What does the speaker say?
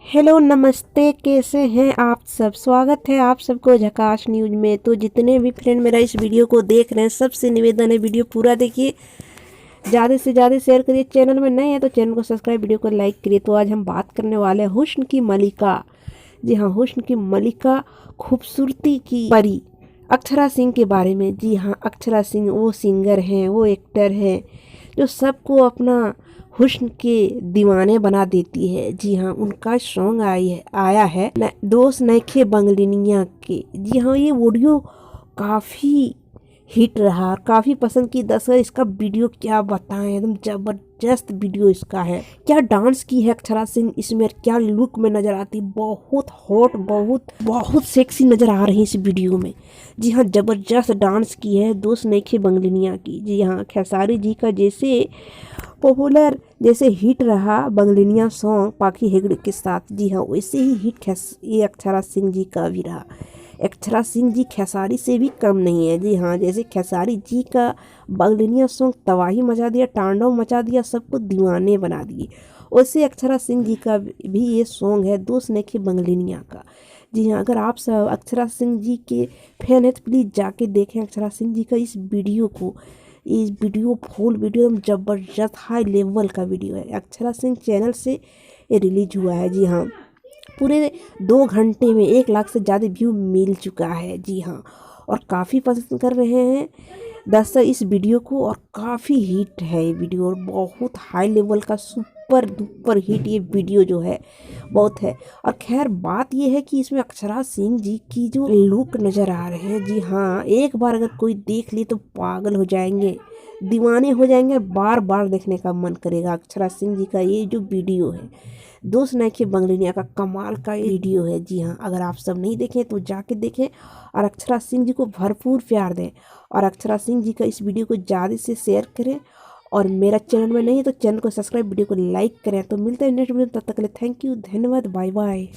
Hello नमस्ते, कैसे हैं आप सब। स्वागत है आप सबको झकास न्यूज़ में। तो जितने भी फ्रेंड मेरा इस वीडियो को देख रहे हैं, सबसे निवेदन है वीडियो पूरा देखिए, ज़्यादा से ज़्यादा शेयर करिए। चैनल में नए हैं तो चैनल को सब्सक्राइब, वीडियो को लाइक करिए। तो आज हम बात करने वाले हैं हुस्न की मलिका। जी हाँ, हुस्न की मलिका, खूबसूरती की परी अक्षरा सिंह के बारे में। जी हाँ, अक्षरा सिंह वो सिंगर हैं, वो एक्टर हैं जो सबको अपना हुस्न के दीवाने बना देती है। जी हाँ, उनका सॉन्ग आया है दोस्त नइखे बंगलिनिया के। जी हाँ, ये ऑडियो काफ़ी हिट रहा और काफ़ी पसंद की। दर्शक इसका वीडियो क्या बताएं, एकदम जबरदस्त वीडियो इसका है। क्या डांस की है अक्षरा सिंह इसमें, क्या लुक में नजर आती, बहुत हॉट, बहुत बहुत सेक्सी नजर आ रही है इस वीडियो में। जी हाँ, जबरदस्त डांस की है दोस्त नइखे बंगलिनिया की। जी हाँ, खेसारी जी का जैसे पॉपुलर जैसे हिट रहा बंगलिनिया सॉन्ग पाखी हेगड़े के साथ, जी हाँ वैसे ही हिट ये अक्षरा सिंह जी का भी रहा। अक्षरा सिंह जी खेसारी से भी कम नहीं है। जी हाँ, जैसे खेसारी जी का बंगलिनिया सॉन्ग तबाही मचा दिया, तांडव मचा दिया, सबको दीवाने बना दिए, वैसे अक्षरा सिंह जी का भी ये सॉन्ग है दोस्त नइखे बंगलिनिया का। जी हाँ, अगर आप सब अक्षरा सिंह जी के फैन हैं तो प्लीज़ जाके देखें अक्षरा सिंह जी का इस वीडियो को। इस वीडियो फुल वीडियो एकदम जबरदस्त हाई लेवल का वीडियो है। अक्षरा सिंह चैनल से ये रिलीज हुआ है। जी हाँ, पूरे 2 घंटे में 1 लाख से ज़्यादा व्यू मिल चुका है। जी हाँ, और काफ़ी पसंद कर रहे हैं दर्शक इस वीडियो को, और काफ़ी हिट है ये वीडियो, और बहुत हाई लेवल का सुपर डुपर हिट ये वीडियो जो है बहुत है। और खैर बात ये है कि इसमें अक्षरा सिंह जी की जो लुक नज़र आ रहे हैं, जी हाँ एक बार अगर कोई देख ले तो पागल हो जाएंगे, दीवाने हो जाएंगे, बार बार देखने का मन करेगा। अक्षरा सिंह जी का ये जो वीडियो है दोस्त नइखे बंगलिनिया का, कमाल का वीडियो है। जी हाँ, अगर आप सब नहीं देखें तो जाके देखें और अक्षरा सिंह जी को भरपूर प्यार दें, और अक्षरा सिंह जी का इस वीडियो को ज़्यादा से शेयर करें। और मेरा चैनल में नहीं है तो चैनल को सब्सक्राइब, वीडियो को लाइक करें। तो मिलते हैं नेक्स्ट वीडियो, तब तक के लिए थैंक यू, धन्यवाद, बाय बाय।